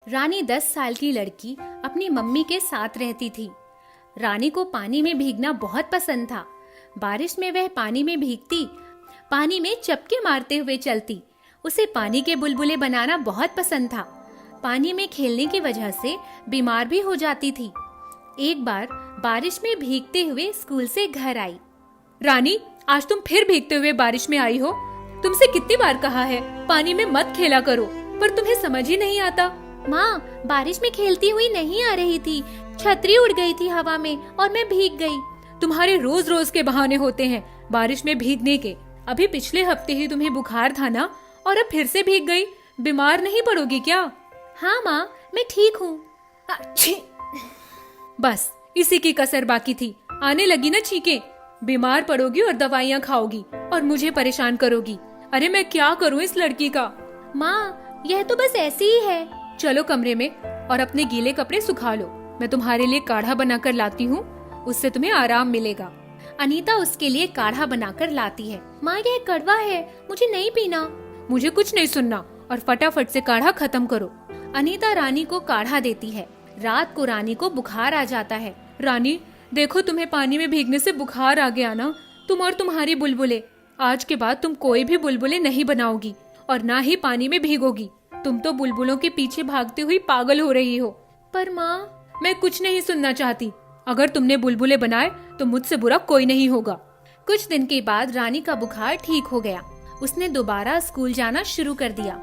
रानी 10 साल की लड़की अपनी मम्मी के साथ रहती थी। रानी को पानी में भीगना बहुत पसंद था। बारिश में वह पानी में भीगती, पानी में चपके मारते हुए चलती। उसे पानी के बुलबुले बनाना बहुत पसंद था। पानी में खेलने की वजह से बीमार भी हो जाती थी। एक बार बारिश में भीगते हुए स्कूल से घर आई। रानी, आज तुम फिर भीगते हुए बारिश में आई हो। तुमसे कितनी बार कहा है पानी में मत खेला करो, पर तुम्हें समझ ही नहीं आता। माँ, बारिश में खेलती हुई नहीं आ रही थी, छतरी उड़ गई थी हवा में और मैं भीग गई। तुम्हारे रोज रोज के बहाने होते हैं बारिश में भीगने के। अभी पिछले हफ्ते ही तुम्हें बुखार था ना, और अब फिर से भीग गई। बीमार नहीं पड़ोगी क्या? हाँ माँ, मैं ठीक हूँ। बस इसी की कसर बाकी थी। आने लगी ना छींके। बीमार पड़ोगी और दवाइयाँ खाओगी और मुझे परेशान करोगी। अरे मैं क्या करूँ इस लड़की का? माँ, यह तो बस ऐसी ही है। चलो कमरे में और अपने गीले कपड़े सुखा लो। मैं तुम्हारे लिए काढ़ा बनाकर लाती हूँ, उससे तुम्हें आराम मिलेगा। अनीता उसके लिए काढ़ा बनाकर लाती है। माँ, यह कड़वा है, मुझे नहीं पीना। मुझे कुछ नहीं सुनना और फटाफट से काढ़ा खत्म करो। अनीता रानी को काढ़ा देती है। रात को रानी को बुखार आ जाता है। रानी देखो, तुम्हें पानी में भीगने से बुखार आ गया ना। तुम और तुम्हारी बुलबुले, आज के बाद तुम कोई भी बुलबुले नहीं बनाओगी और ना ही पानी में भीगोगी। तुम तो बुलबुलों के पीछे भागती हुई पागल हो रही हो। पर माँ, मैं कुछ नहीं सुनना चाहती। अगर तुमने बुलबुले बनाए तो मुझसे बुरा कोई नहीं होगा। कुछ दिन के बाद रानी का बुखार ठीक हो गया। उसने दोबारा स्कूल जाना शुरू कर दिया,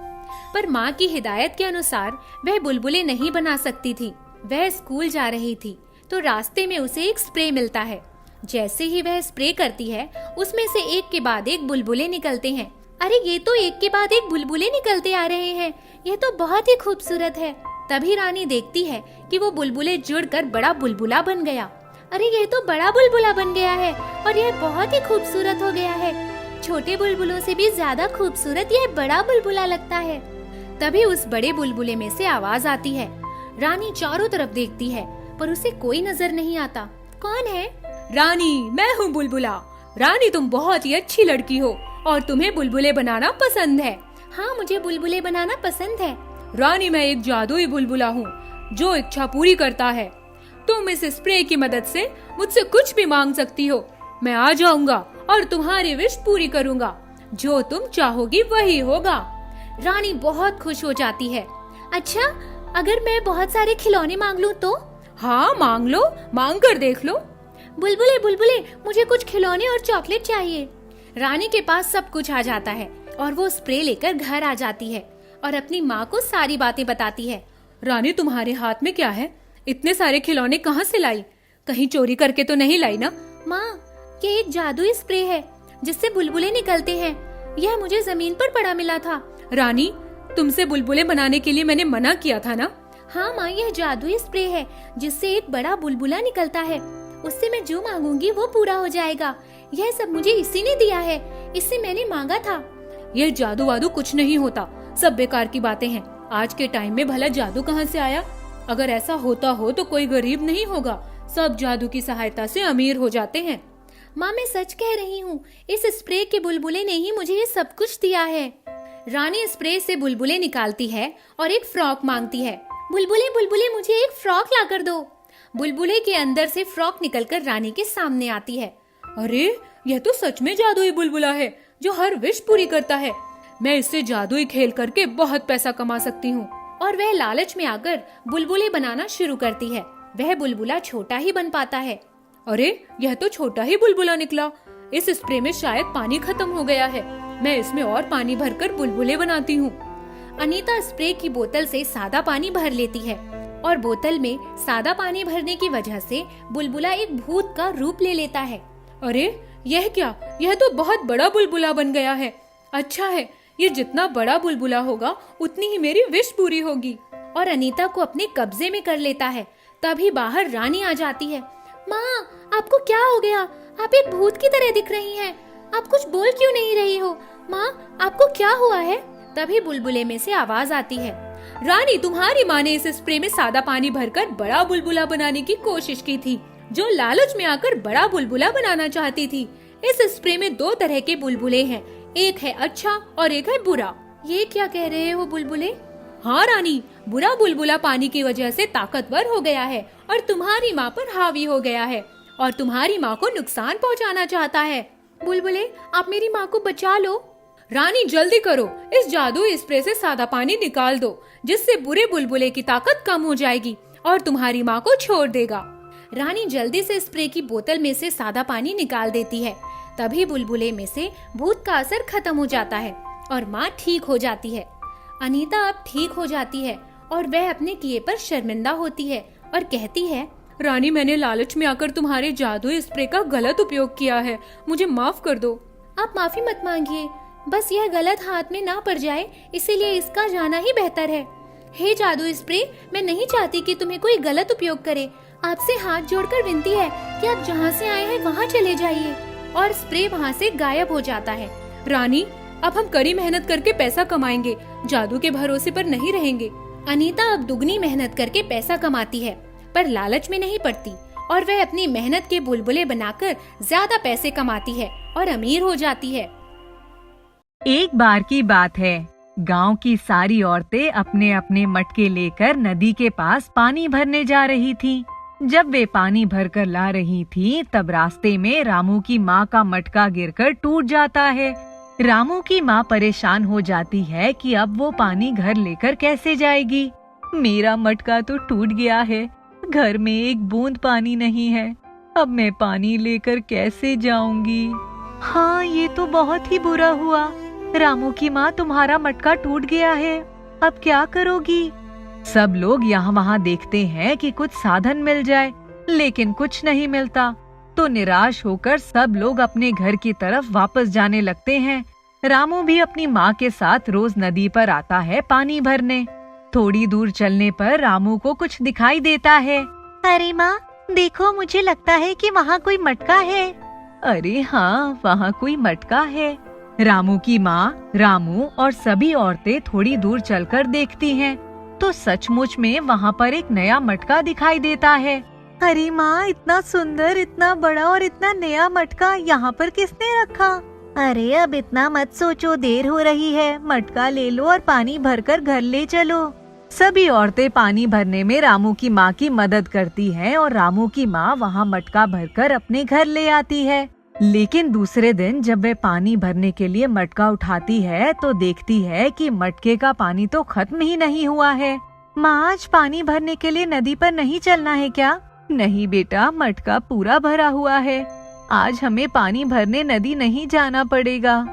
पर माँ की हिदायत के अनुसार वह बुलबुले नहीं बना सकती थी। वह स्कूल जा रही थी तो रास्ते में उसे एक स्प्रे मिलता है। जैसे ही वह स्प्रे करती है, उसमें से एक के बाद एक बुलबुले निकलते हैं। अरे, ये तो एक के बाद एक बुलबुले निकलते आ रहे हैं। यह तो बहुत ही खूबसूरत है। तभी रानी देखती है कि वो बुलबुले जुड़कर बड़ा बुलबुला बन गया। अरे, यह तो बड़ा बुलबुला बन गया है और यह बहुत ही खूबसूरत हो गया है। छोटे बुलबुलों से भी ज्यादा खूबसूरत यह बड़ा बुलबुला लगता है। तभी उस बड़े बुलबुले में से आवाज आती है। रानी चारों तरफ देखती है, पर उसे कोई नजर नहीं आता। कौन है? रानी, मैं हूँ बुलबुला। रानी, तुम बहुत ही अच्छी लड़की हो और तुम्हें बुलबुले बनाना पसंद है। हाँ, मुझे बुलबुले बनाना पसंद है। रानी, मैं एक जादुई बुलबुला हूँ जो इच्छा पूरी करता है। तुम इस स्प्रे की मदद से मुझसे कुछ भी मांग सकती हो। मैं आ जाऊंगा और तुम्हारी विश पूरी करूंगा। जो तुम चाहोगी वही होगा। रानी बहुत खुश हो जाती है। अच्छा, अगर मैं बहुत सारे खिलौने मांग लूं तो? हाँ, मांग लो, मांग कर देख लो। बुलबुले बुलबुले, मुझे कुछ खिलौने और चॉकलेट चाहिए। रानी के पास सब कुछ आ जाता है और वो स्प्रे लेकर घर आ जाती है और अपनी माँ को सारी बातें बताती है। रानी, तुम्हारे हाथ में क्या है? इतने सारे खिलौने कहाँ से लाई? कहीं चोरी करके तो नहीं लाई ना? माँ, ये एक जादुई स्प्रे है जिससे बुलबुले निकलते हैं। यह मुझे जमीन पर पड़ा मिला था। रानी, तुमसे बुलबुले बनाने के लिए मैंने मना किया था ना? हाँ माँ, यह जादुई स्प्रे है जिससे एक बड़ा बुलबुला निकलता है। उससे मैं जो मांगूंगी वो पूरा हो जाएगा। यह सब मुझे इसी ने दिया है, इससे मैंने मांगा था। यह जादू वादू कुछ नहीं होता, सब बेकार की बातें हैं। आज के टाइम में भला जादू कहाँ से आया? अगर ऐसा होता हो तो कोई गरीब नहीं होगा, सब जादू की सहायता से अमीर हो जाते हैं। माँ, मैं सच कह रही हूँ, इस स्प्रे के बुलबुले ने ही मुझे ये सब कुछ दिया है। रानी स्प्रे से बुलबुले निकालती है और एक फ्रॉक मांगती है। बुलबुले बुलबुले, मुझे एक फ्रॉक ला कर दो। बुलबुले के अंदर से फ्रॉक निकलकर रानी के सामने आती है। अरे, यह तो सच में जादुई बुलबुला है जो हर विश पूरी करता है। मैं इससे जादुई खेल करके बहुत पैसा कमा सकती हूँ। और वह लालच में आकर बुलबुले बनाना शुरू करती है। वह बुलबुला छोटा ही बन पाता है। अरे, यह तो छोटा ही बुलबुला निकला। इस स्प्रे में शायद पानी खत्म हो गया है। मैं इसमें और पानी भरकर बुलबुले बनाती हूँ। अनीता स्प्रे की बोतल से सादा पानी भर लेती है और बोतल में सादा पानी भरने की वजह से बुलबुला एक भूत का रूप ले लेता है। अरे, यह क्या? यह तो बहुत बड़ा बुलबुला बन गया है। अच्छा है, ये जितना बड़ा बुलबुला होगा उतनी ही मेरी विश पूरी होगी। और अनीता को अपने कब्जे में कर लेता है। तभी बाहर रानी आ जाती है। माँ, आपको क्या हो गया? आप एक भूत की तरह दिख रही हैं। आप कुछ बोल क्यों नहीं रही हो? माँ, आपको क्या हुआ है? तभी बुलबुले में से आवाज आती है। रानी, तुम्हारी माँ ने इस स्प्रे में सादा पानी भरकर बड़ा बुलबुला बनाने की कोशिश की थी, जो लालच में आकर बड़ा बुलबुला बनाना चाहती थी। इस स्प्रे में दो तरह के बुलबुले हैं, एक है अच्छा और एक है बुरा। ये क्या कह रहे हो बुलबुले? हाँ रानी, बुरा बुलबुला पानी की वजह से ताकतवर हो गया है और तुम्हारी माँ पर हावी हो गया है और तुम्हारी माँ को नुकसान पहुँचाना चाहता है। बुलबुले, आप मेरी माँ को बचा लो। रानी जल्दी करो, इस जादू स्प्रे से सादा पानी निकाल दो, जिससे बुरे बुलबुले की ताकत कम हो जाएगी और तुम्हारी माँ को छोड़ देगा। रानी जल्दी से स्प्रे की बोतल में से सादा पानी निकाल देती है। तभी बुलबुले में से भूत का असर खत्म हो जाता है और माँ ठीक हो जाती है। अनीता अब ठीक हो जाती है और वह अपने किए पर शर्मिंदा होती है और कहती है, रानी, मैंने लालच में आकर तुम्हारे जादू स्प्रे का गलत उपयोग किया है, मुझे माफ कर दो। आप माफी मत मांगिए, बस यह गलत हाथ में ना पड़ जाए, इसीलिए इसका जाना ही बेहतर है। हे जादू स्प्रे, मैं नहीं चाहती कि तुम्हें कोई गलत उपयोग करे। आपसे हाथ जोड़कर विनती है कि आप जहाँ से आए हैं वहाँ चले जाइए। और स्प्रे वहाँ से गायब हो जाता है। रानी, अब हम कड़ी मेहनत करके पैसा कमाएंगे, जादू के भरोसे पर नहीं रहेंगे। अनीता अब दुगनी मेहनत करके पैसा कमाती है, पर लालच में नहीं पड़ती और वह अपनी मेहनत के बुलबुले बनाकर ज्यादा पैसे कमाती है और अमीर हो जाती है। एक बार की बात है, गांव की सारी औरतें अपने अपने मटके लेकर नदी के पास पानी भरने जा रही थीं। जब वे पानी भरकर ला रही थीं, तब रास्ते में रामू की माँ का मटका गिरकर टूट जाता है। रामू की माँ परेशान हो जाती है कि अब वो पानी घर लेकर कैसे जाएगी। मेरा मटका तो टूट गया है, घर में एक बूंद पानी नहीं है, अब मैं पानी लेकर कैसे जाऊंगी। हाँ, ये तो बहुत ही बुरा हुआ। रामू की माँ, तुम्हारा मटका टूट गया है, अब क्या करोगी। सब लोग यहाँ वहाँ देखते हैं कि कुछ साधन मिल जाए, लेकिन कुछ नहीं मिलता। तो निराश होकर सब लोग अपने घर की तरफ वापस जाने लगते हैं। रामू भी अपनी माँ के साथ रोज नदी पर आता है पानी भरने। थोड़ी दूर चलने पर रामू को कुछ दिखाई देता है। अरे माँ, देखो, मुझे लगता है कि वहाँ कोई मटका है। अरे हाँ, वहाँ कोई मटका है। रामू की माँ, रामू और सभी औरतें थोड़ी दूर चलकर देखती हैं, तो सचमुच में वहाँ पर एक नया मटका दिखाई देता है। अरे माँ, इतना सुंदर, इतना बड़ा और इतना नया मटका यहाँ पर किसने रखा। अरे अब इतना मत सोचो, देर हो रही है, मटका ले लो और पानी भरकर घर ले चलो। सभी औरतें पानी भरने में रामू की माँ की मदद करती हैं और रामू की माँ वहाँ मटका भरकर अपने घर ले आती है। लेकिन दूसरे दिन जब वे पानी भरने के लिए मटका उठाती है, तो देखती है कि मटके का पानी तो खत्म ही नहीं हुआ है। माँ, आज पानी भरने के लिए नदी पर नहीं चलना है क्या। नहीं बेटा, मटका पूरा भरा हुआ है, आज हमें पानी भरने नदी नहीं जाना पड़ेगा।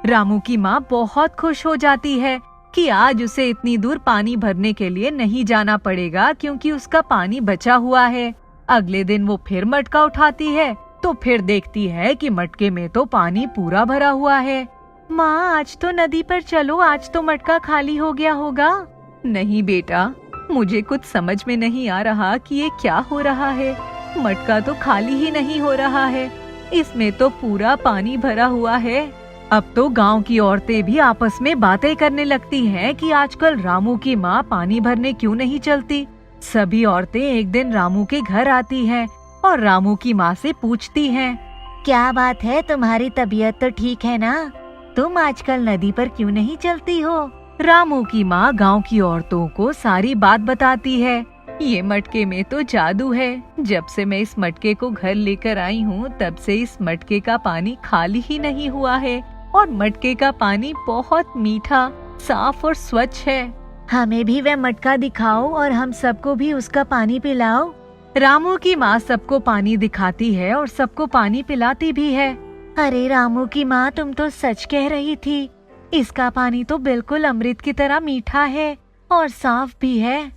रामू की माँ बहुत खुश हो जाती है कि आज उसे इतनी दूर पानी भरने के लिए नहीं जाना पड़ेगा, क्योंकि उसका पानी बचा हुआ है। अगले दिन वो फिर मटका उठाती है, तो फिर देखती है कि मटके में तो पानी पूरा भरा हुआ है। माँ, आज तो नदी पर चलो, आज तो मटका खाली हो गया होगा। नहीं बेटा, मुझे कुछ समझ में नहीं आ रहा कि ये क्या हो रहा है। मटका तो खाली ही नहीं हो रहा है, इसमें तो पूरा पानी भरा हुआ है। अब तो गांव की औरतें भी आपस में बातें करने लगती हैं कि आजकल रामू की माँ पानी भरने क्यों नहीं चलती। सभी औरतें एक दिन रामू के घर आती हैं और रामू की माँ से पूछती हैं, क्या बात है, तुम्हारी तबीयत तो ठीक है ना, तुम आजकल नदी पर क्यों नहीं चलती हो। रामू की माँ गांव की औरतों को सारी बात बताती है। ये मटके में तो जादू है, जब से मैं इस मटके को घर लेकर आई हूँ, तब से इस मटके का पानी खाली ही नहीं हुआ है और मटके का पानी बहुत मीठा, साफ और स्वच्छ है। हमें भी वह मटका दिखाओ और हम सबको भी उसका पानी पिलाओ। रामू की माँ सबको पानी दिखाती है और सबको पानी पिलाती भी है। अरे रामू की माँ, तुम तो सच कह रही थी, इसका पानी तो बिल्कुल अमृत की तरह मीठा है और साफ भी है।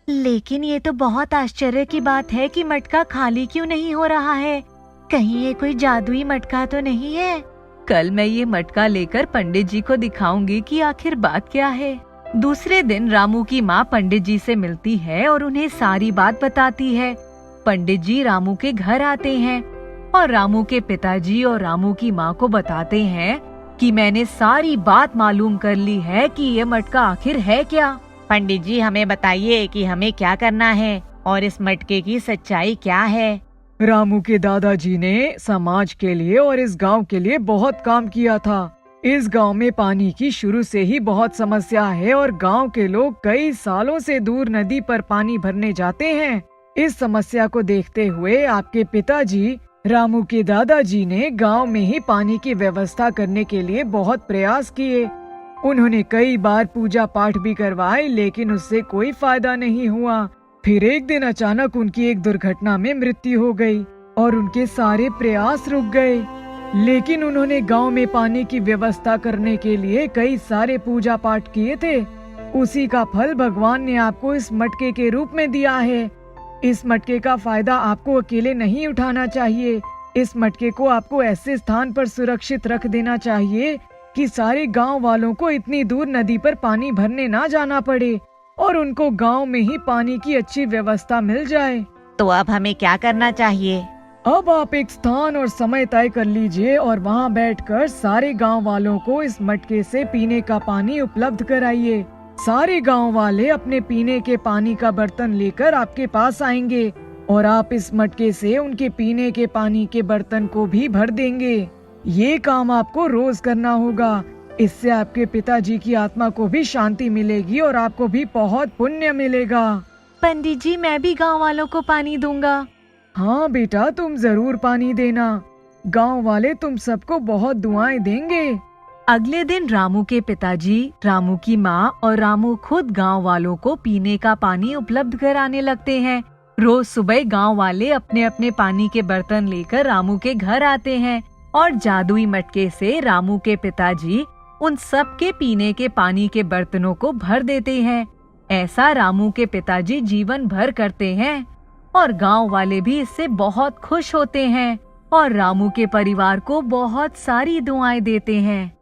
लेकिन ये तो बहुत आश्चर्य की बात है कि मटका खाली क्यों नहीं हो रहा है। कहीं ये कोई जादुई मटका तो नहीं है। कल मैं ये मटका लेकर पंडित जी को दिखाऊंगी कि आखिर बात क्या है। दूसरे दिन रामू की माँ पंडित जी से मिलती है और उन्हें सारी बात बताती है। पंडित जी रामू के घर आते हैं और रामू के पिताजी और रामू की माँ को बताते हैं कि मैंने सारी बात मालूम कर ली है कि ये मटका आखिर है क्या। पंडित जी, हमें बताइए कि हमें क्या करना है और इस मटके की सच्चाई क्या है। रामू के दादाजी ने समाज के लिए और इस गांव के लिए बहुत काम किया था। इस गांव में पानी की शुरू से ही बहुत समस्या है और गांव के लोग कई सालों से दूर नदी पर पानी भरने जाते हैं। इस समस्या को देखते हुए आपके पिताजी रामू के दादाजी ने गांव में ही पानी की व्यवस्था करने के लिए बहुत प्रयास किए। उन्होंने कई बार पूजा पाठ भी करवाए, लेकिन उससे कोई फायदा नहीं हुआ। फिर एक दिन अचानक उनकी एक दुर्घटना में मृत्यु हो गई और उनके सारे प्रयास रुक गए। लेकिन उन्होंने गांव में पानी की व्यवस्था करने के लिए कई सारे पूजा पाठ किए थे। उसी का फल भगवान ने आपको इस मटके के रूप में दिया है। इस मटके का फायदा आपको अकेले नहीं उठाना चाहिए। इस मटके को आपको ऐसे स्थान पर सुरक्षित रख देना चाहिए कि सारे गांव वालों को इतनी दूर नदी पर पानी भरने ना जाना पड़े और उनको गांव में ही पानी की अच्छी व्यवस्था मिल जाए। तो अब हमें क्या करना चाहिए? अब आप एक स्थान और समय तय कर लीजिए और वहां बैठकर सारे गांव वालों को इस मटके से पीने का पानी उपलब्ध कराइए। सारे गांव वाले अपने पीने के पानी का बर्तन लेकर आपके पास आएंगे और आप इस मटके से उनके पीने के पानी के बर्तन को भी भर देंगे। ये काम आपको रोज करना होगा। इससे आपके पिताजी की आत्मा को भी शांति मिलेगी और आपको भी बहुत पुण्य मिलेगा। पंडित जी, मैं भी गांव वालों को पानी दूंगा। हाँ बेटा, तुम जरूर पानी देना। गांव वाले तुम सबको बहुत दुआएं देंगे। अगले दिन रामू के पिताजी, रामू की माँ और रामू खुद गांव वालों को पीने का पानी उपलब्ध कराने लगते हैं। रोज सुबह गांव वाले अपने अपने पानी के बर्तन लेकर रामू के घर आते हैं और जादुई मटके से रामू के पिताजी उन सब के पीने के पानी के बर्तनों को भर देते हैं। ऐसा रामू के पिताजी जीवन भर करते हैं और गांव वाले भी इससे बहुत खुश होते हैं और रामू के परिवार को बहुत सारी दुआएं देते हैं।